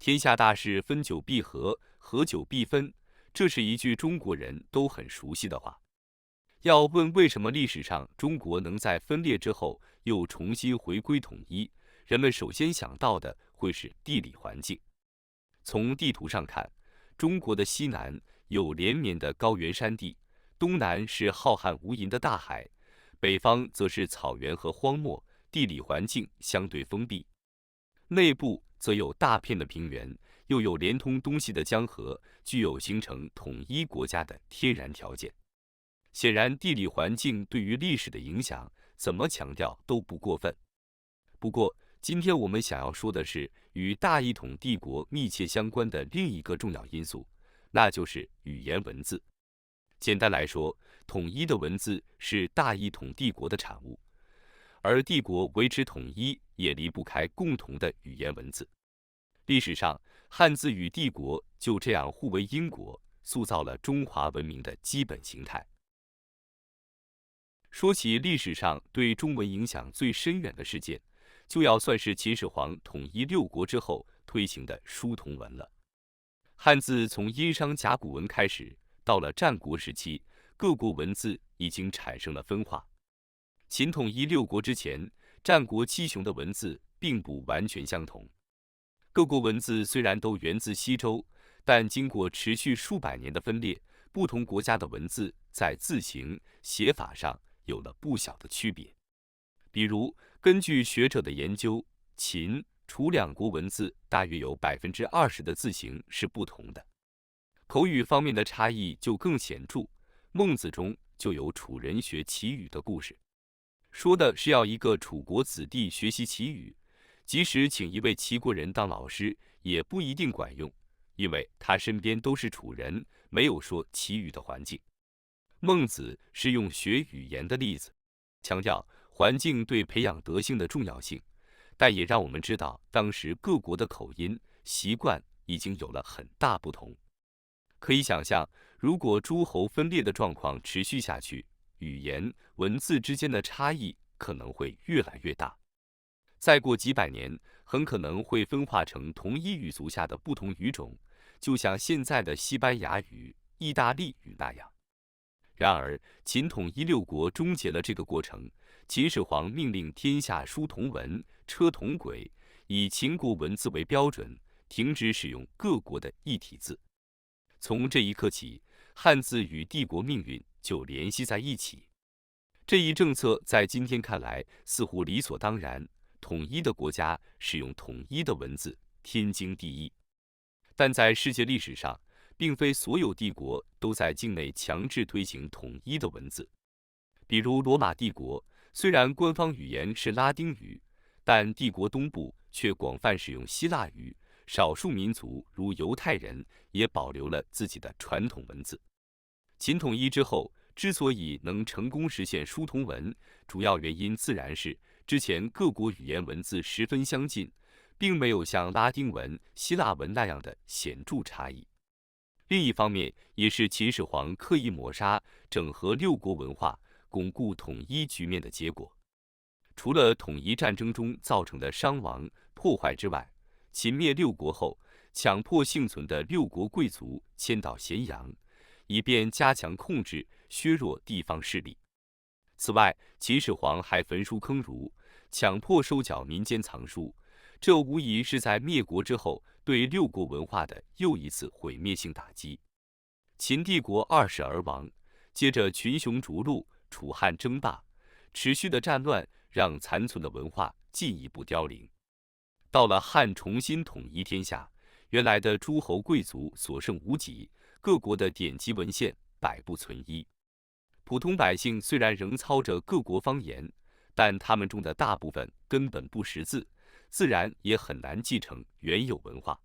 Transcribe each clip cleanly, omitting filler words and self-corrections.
天下大事，分久必合，合久必分，这是一句中国人都很熟悉的话。要问为什么历史上中国能在分裂之后又重新回归统一，人们首先想到的会是地理环境。从地图上看，中国的西南有连绵的高原山地，东南是浩瀚无垠的大海，北方则是草原和荒漠，地理环境相对封闭。内部则有大片的平原，又有连通东西的江河，具有形成统一国家的天然条件。显然，地理环境对于历史的影响，怎么强调都不过分。不过，今天我们想要说的是与大一统帝国密切相关的另一个重要因素，那就是语言文字。简单来说，统一的文字是大一统帝国的产物，而帝国维持统一也离不开共同的语言文字。历史上，汉字与帝国就这样互为因果，塑造了中华文明的基本形态。说起历史上对中文影响最深远的事件，就要算是秦始皇统一六国之后推行的书同文了。汉字从殷商甲骨文开始，到了战国时期，各国文字已经产生了分化。秦统一六国之前，战国七雄的文字并不完全相同。各国文字虽然都源自西周，但经过持续数百年的分裂，不同国家的文字在字形、写法上有了不小的区别。比如，根据学者的研究，秦、楚两国文字大约有20%的字形是不同的。口语方面的差异就更显著，孟子中就有楚人学齐语的故事，说的是要一个楚国子弟学习齐语，即使请一位齐国人当老师，也不一定管用，因为他身边都是楚人，没有说齐语的环境。孟子是用学语言的例子，强调环境对培养德性的重要性，但也让我们知道当时各国的口音、习惯已经有了很大不同。可以想象，如果诸侯分裂的状况持续下去，语言、文字之间的差异可能会越来越大。再过几百年，很可能会分化成同一语族下的不同语种，就像现在的西班牙语、意大利语那样。然而，秦统一六国终结了这个过程。秦始皇命令天下书同文，车同轨，以秦国文字为标准，停止使用各国的异体字。从这一刻起，汉字与帝国命运就联系在一起。这一政策在今天看来似乎理所当然，统一的国家使用统一的文字，天经地义。但在世界历史上，并非所有帝国都在境内强制推行统一的文字。比如罗马帝国，虽然官方语言是拉丁语，但帝国东部却广泛使用希腊语，少数民族如犹太人也保留了自己的传统文字。秦统一之后，之所以能成功实现书同文，主要原因自然是之前各国语言文字十分相近，并没有像拉丁文、希腊文那样的显著差异。另一方面，也是秦始皇刻意抹杀、整合六国文化，巩固统一局面的结果。除了统一战争中造成的伤亡破坏之外，秦灭六国后，强迫幸存的六国贵族迁到咸阳，以便加强控制，削弱地方势力。此外，秦始皇还焚书坑儒，强迫收缴民间藏书，这无疑是在灭国之后对六国文化的又一次毁灭性打击。秦帝国20而亡，接着群雄逐鹿，楚汉争霸，持续的战乱让残存的文化进一步凋零。到了汉重新统一天下，原来的诸侯贵族所剩无几，各国的典籍文献百不存一。普通百姓虽然仍操着各国方言，但他们中的大部分根本不识字，自然也很难继承原有文化。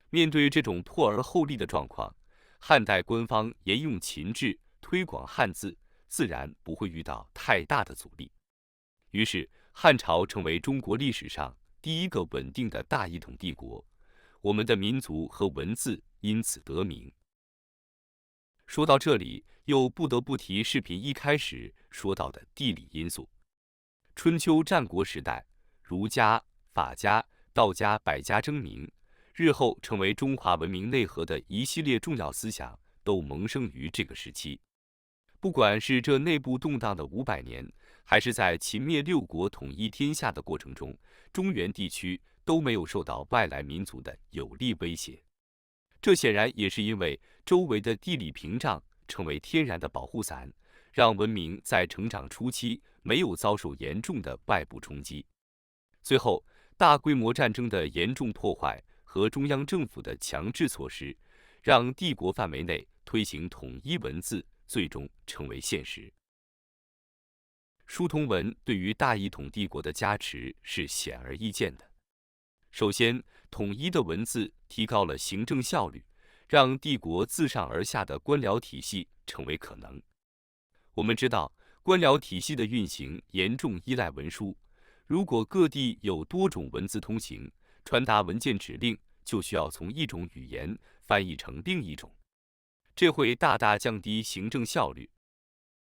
面对这种破而后立的状况，汉代官方沿用秦制，推广汉字，自然不会遇到太大的阻力。于是，汉朝成为中国历史上第一个稳定的大一统帝国，我们的民族和文字因此得名。说到这里，又不得不提视频一开始说到的地理因素。春秋战国时代，儒家、法家、道家百家争鸣，日后成为中华文明内核的一系列重要思想都萌生于这个时期。不管是这内部动荡的500年，还是在秦灭六国统一天下的过程中，中原地区都没有受到外来民族的有力威胁。这显然也是因为周围的地理屏障成为天然的保护伞，让文明在成长初期没有遭受严重的外部冲击。最后，大规模战争的严重破坏和中央政府的强制措施，让帝国范围内推行统一文字最终成为现实。书同文对于大一统帝国的加持是显而易见的。首先，统一的文字提高了行政效率，让帝国自上而下的官僚体系成为可能。我们知道，官僚体系的运行严重依赖文书，如果各地有多种文字通行，传达文件指令就需要从一种语言翻译成另一种，这会大大降低行政效率，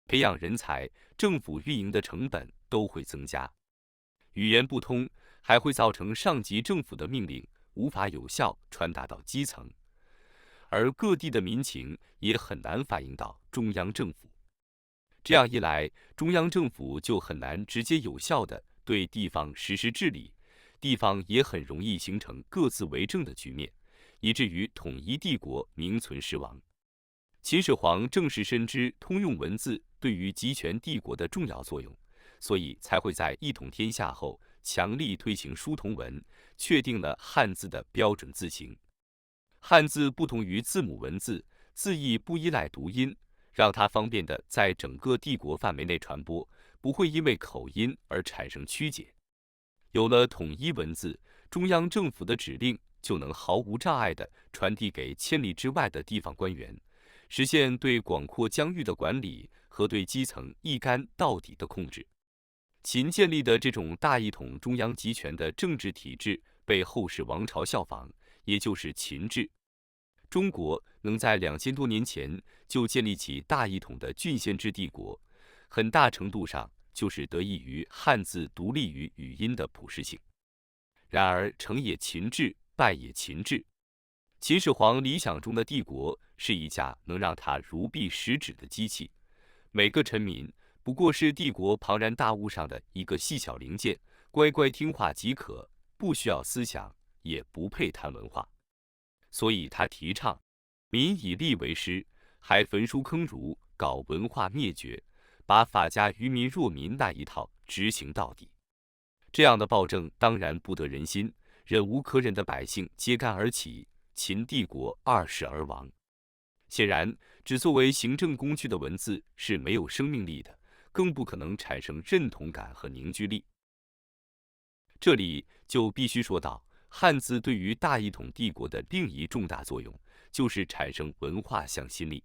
培养人才、政府运营的成本都会增加。语言不通，还会造成上级政府的命令无法有效传达到基层，而各地的民情也很难反映到中央政府。这样一来，中央政府就很难直接有效地对地方实施治理，地方也很容易形成各自为政的局面，以至于统一帝国名存实亡。秦始皇正是深知通用文字对于集权帝国的重要作用，所以才会在一统天下后强力推行书同文，确定了汉字的标准字形。汉字不同于字母文字，字义不依赖读音，让它方便地在整个帝国范围内传播，不会因为口音而产生曲解。有了统一文字，中央政府的指令就能毫无障碍地传递给千里之外的地方官员，实现对广阔疆域的管理和对基层一干到底的控制。秦建立的这种大一统中央集权的政治体制被后世王朝效仿，也就是秦制。中国能在2000多年前就建立起大一统的郡县制帝国，很大程度上就是得益于汉字独立于语音的普适性。然而，成也秦制，败也秦制。秦始皇理想中的帝国是一架能让他如臂使指的机器，每个臣民不过是帝国庞然大物上的一个细小零件，乖乖听话即可，不需要思想，也不配谈文化。所以他提倡民以吏为师，还焚书坑儒，搞文化灭绝，把法家愚民弱民那一套执行到底。这样的暴政当然不得人心，忍无可忍的百姓揭竿而起，秦帝国二世而亡。显然，只作为行政工具的文字是没有生命力的，更不可能产生认同感和凝聚力。这里就必须说到，汉字对于大一统帝国的另一重大作用，就是产生文化向心力。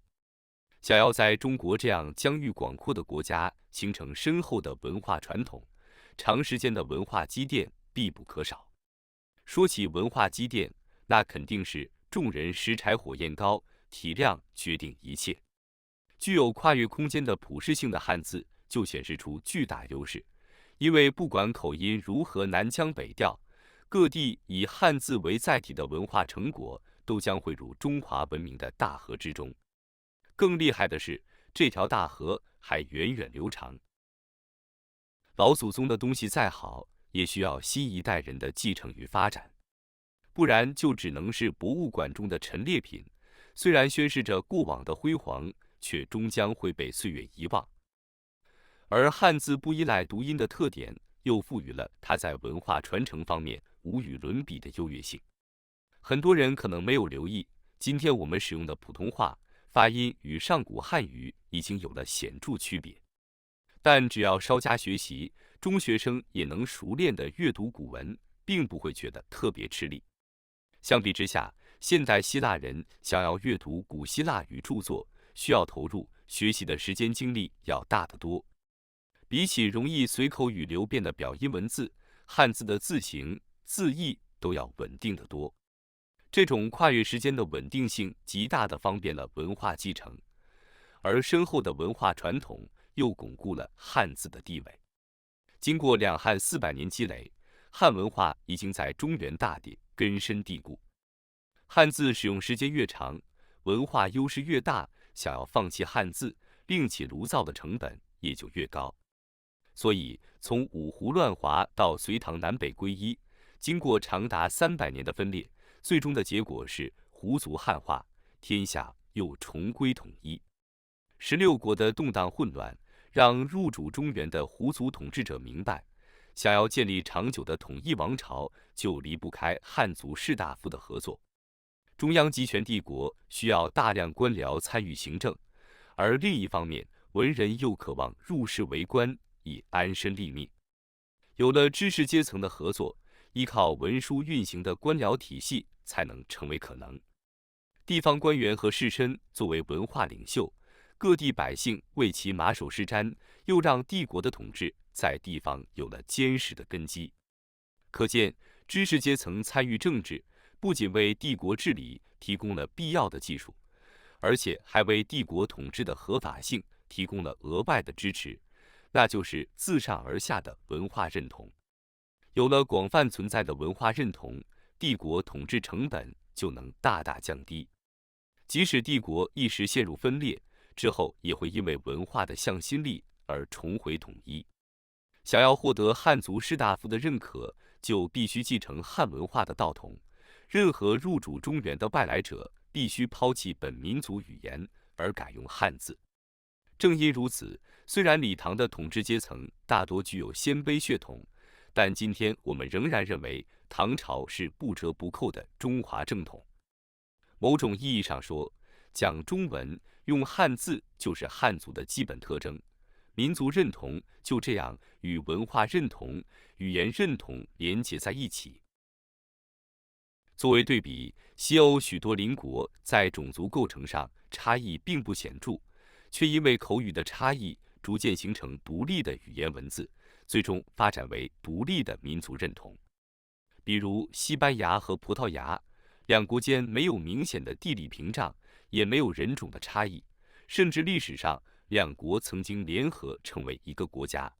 想要在中国这样疆域广阔的国家形成深厚的文化传统，长时间的文化积淀必不可少。说起文化积淀，那肯定是众人拾柴火焰高，体量决定一切。具有跨越空间的普适性的汉字就显示出巨大优势，因为不管口音如何南腔北调，各地以汉字为载体的文化成果都将汇入中华文明的大河之中。更厉害的是，这条大河还源远流长。老祖宗的东西再好，也需要新一代人的继承与发展，不然就只能是博物馆中的陈列品，虽然宣示着过往的辉煌，却终将会被岁月遗忘。而汉字不依赖读音的特点，又赋予了它在文化传承方面无与伦比的优越性。很多人可能没有留意，今天我们使用的普通话发音与上古汉语已经有了显著区别，但只要稍加学习，中学生也能熟练地阅读古文，并不会觉得特别吃力。相比之下，现代希腊人想要阅读古希腊语著作，需要投入学习的时间精力要大得多。比起容易随口语流变的表音文字，汉字的字形、字义都要稳定得多。这种跨越时间的稳定性极大地方便了文化继承，而深厚的文化传统又巩固了汉字的地位。经过两汉400年积累，汉文化已经在中原大地根深蒂固。汉字使用时间越长，文化优势越大，想要放弃汉字，另起炉灶的成本也就越高。所以，从五胡乱华到隋唐南北归一，经过长达300年的分裂，最终的结果是胡族汉化，天下又重归统一。16国的动荡混乱，让入主中原的胡族统治者明白，想要建立长久的统一王朝，就离不开汉族士大夫的合作。中央集权帝国需要大量官僚参与行政，而另一方面，文人又渴望入仕为官，以安身立命。有了知识阶层的合作，依靠文书运行的官僚体系才能成为可能。地方官员和士绅作为文化领袖，各地百姓为其马首是瞻，又让帝国的统治在地方有了坚实的根基。可见，知识阶层参与政治，不仅为帝国治理提供了必要的技术，而且还为帝国统治的合法性提供了额外的支持，那就是自上而下的文化认同。有了广泛存在的文化认同，帝国统治成本就能大大降低。即使帝国一时陷入分裂，之后也会因为文化的向心力而重回统一。想要获得汉族士大夫的认可，就必须继承汉文化的道统。任何入主中原的外来者必须抛弃本民族语言，而改用汉字。正因如此，虽然李唐的统治阶层大多具有鲜卑血统，但今天我们仍然认为唐朝是不折不扣的中华正统。某种意义上说，讲中文、用汉字就是汉族的基本特征。民族认同就这样与文化认同、语言认同连结在一起。作为对比，西欧许多邻国在种族构成上差异并不显著，却因为口语的差异，逐渐形成独立的语言文字，最终发展为独立的民族认同。比如西班牙和葡萄牙，两国间没有明显的地理屏障，也没有人种的差异，甚至历史上两国曾经联合成为一个国家。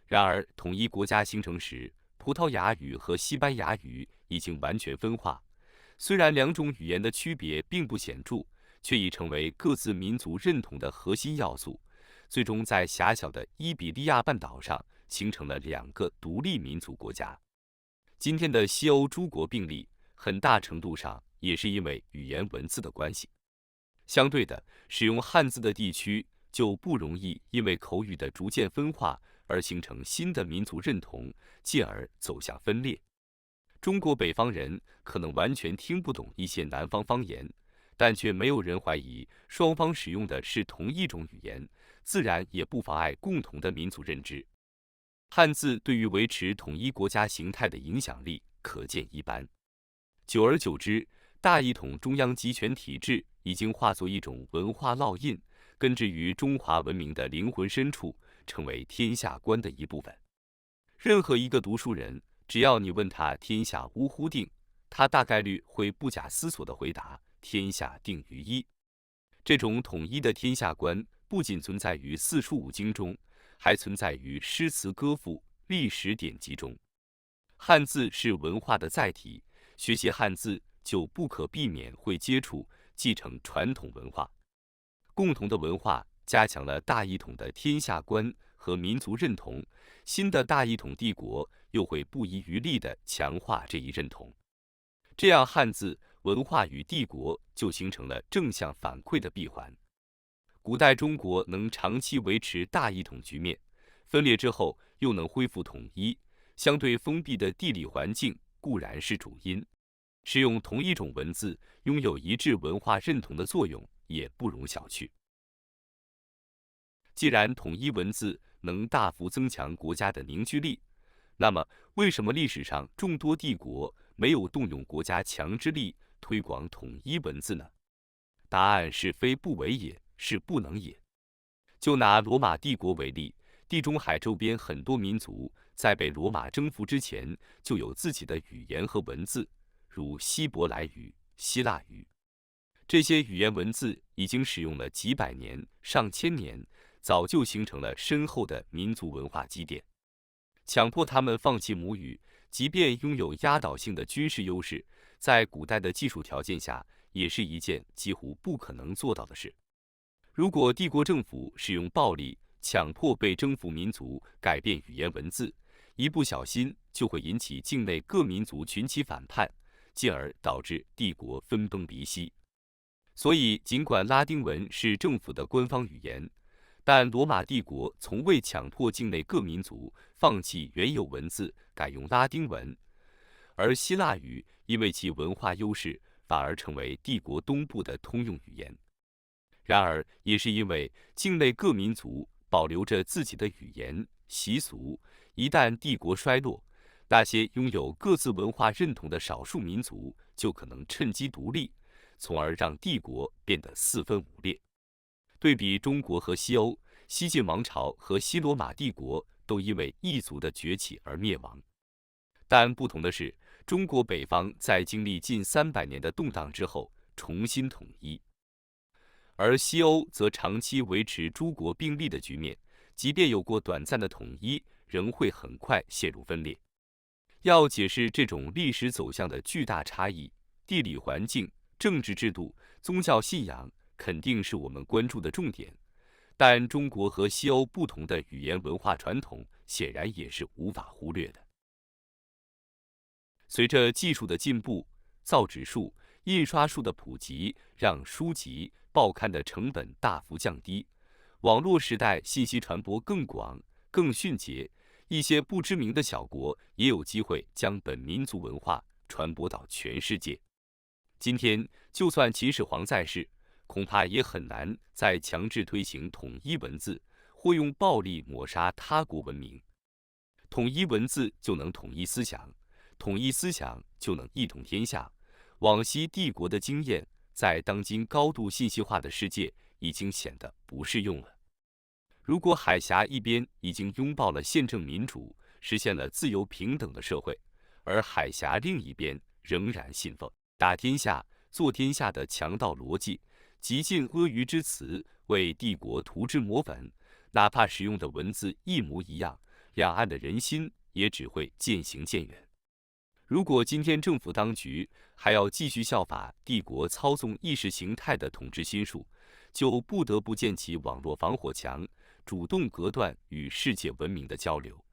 然而，统一国家形成时，葡萄牙语和西班牙语已经完全分化。虽然两种语言的区别并不显著，却已成为各自民族认同的核心要素，最终在狭小的伊比利亚半岛上形成了2个独立民族国家。今天的西欧诸国并立，很大程度上也是因为语言文字的关系。相对的，使用汉字的地区就不容易因为口语的逐渐分化而形成新的民族认同，进而走向分裂。中国北方人可能完全听不懂一些南方方言，但却没有人怀疑双方使用的是同一种语言，自然也不妨碍共同的民族认知。汉字对于维持统一国家形态的影响力可见一斑。久而久之，大一统中央集权体制已经化作一种文化烙印，根植于中华文明的灵魂深处，成为天下观的一部分。任何一个读书人，只要你问他天下呜呼定，他大概率会不假思索地回答天下定于一。这种统一的天下观不仅存在于四书五经中，还存在于诗词歌赋、历史典籍中。汉字是文化的载体，学习汉字就不可避免会接触、继承传统文化。共同的文化加强了大一统的天下观和民族认同，新的大一统帝国又会不遗余力地强化这一认同。这样，汉字、文化与帝国就形成了正向反馈的闭环。古代中国能长期维持大一统局面，分裂之后又能恢复统一，相对封闭的地理环境固然是主因，使用同一种文字，拥有一致文化认同的作用也不容小觑。既然统一文字能大幅增强国家的凝聚力，那么为什么历史上众多帝国没有动用国家强之力推广统一文字呢？答案是非不为也，是不能也。就拿罗马帝国为例，地中海周边很多民族在被罗马征服之前就有自己的语言和文字，如希伯来语、希腊语。这些语言文字已经使用了几百年、上千年，早就形成了深厚的民族文化积淀。强迫他们放弃母语，即便拥有压倒性的军事优势，在古代的技术条件下，也是一件几乎不可能做到的事。如果帝国政府使用暴力强迫被征服民族改变语言文字，一不小心就会引起境内各民族群起反叛，进而导致帝国分崩离析。所以，尽管拉丁文是政府的官方语言，但罗马帝国从未强迫境内各民族放弃原有文字，改用拉丁文，而希腊语因为其文化优势，反而成为帝国东部的通用语言。然而，也是因为境内各民族保留着自己的语言习俗，一旦帝国衰落，那些拥有各自文化认同的少数民族就可能趁机独立，从而让帝国变得四分五裂。对比中国和西欧，西晋王朝和西罗马帝国都因为异族的崛起而灭亡。但不同的是，中国北方在经历近300年的动荡之后重新统一，而西欧则长期维持诸国并立的局面，即便有过短暂的统一，仍会很快陷入分裂。要解释这种历史走向的巨大差异，地理环境、政治制度、宗教信仰肯定是我们关注的重点，但中国和西欧不同的语言文化传统显然也是无法忽略的。随着技术的进步，造纸术、印刷术的普及让书籍、报刊的成本大幅降低，网络时代信息传播更广、更迅捷，一些不知名的小国也有机会将本民族文化传播到全世界。今天，就算秦始皇在世，恐怕也很难再强制推行统一文字，或用暴力抹杀他国文明。统一文字就能统一思想，统一思想就能一统天下。往昔帝国的经验，在当今高度信息化的世界已经显得不适用了。如果海峡一边已经拥抱了宪政民主，实现了自由平等的社会，而海峡另一边仍然信奉打天下、做天下的强盗逻辑，极尽阿谀之词，为帝国涂脂抹粉，哪怕使用的文字一模一样，两岸的人心也只会渐行渐远。如果今天政府当局还要继续效法帝国操纵意识形态的统治心术，就不得不建起网络防火墙，主动隔断与世界文明的交流。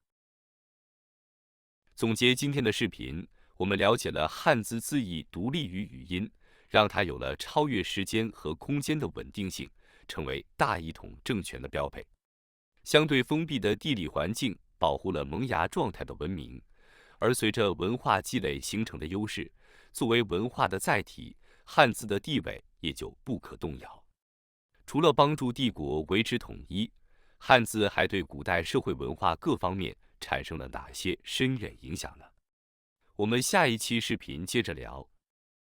总结今天的视频，我们了解了汉字字义独立于语音，让它有了超越时间和空间的稳定性，成为大一统政权的标配。相对封闭的地理环境保护了萌芽状态的文明，而随着文化积累形成的优势，作为文化的载体，汉字的地位也就不可动摇。除了帮助帝国维持统一，汉字还对古代社会文化各方面产生了哪些深远影响呢？我们下一期视频接着聊。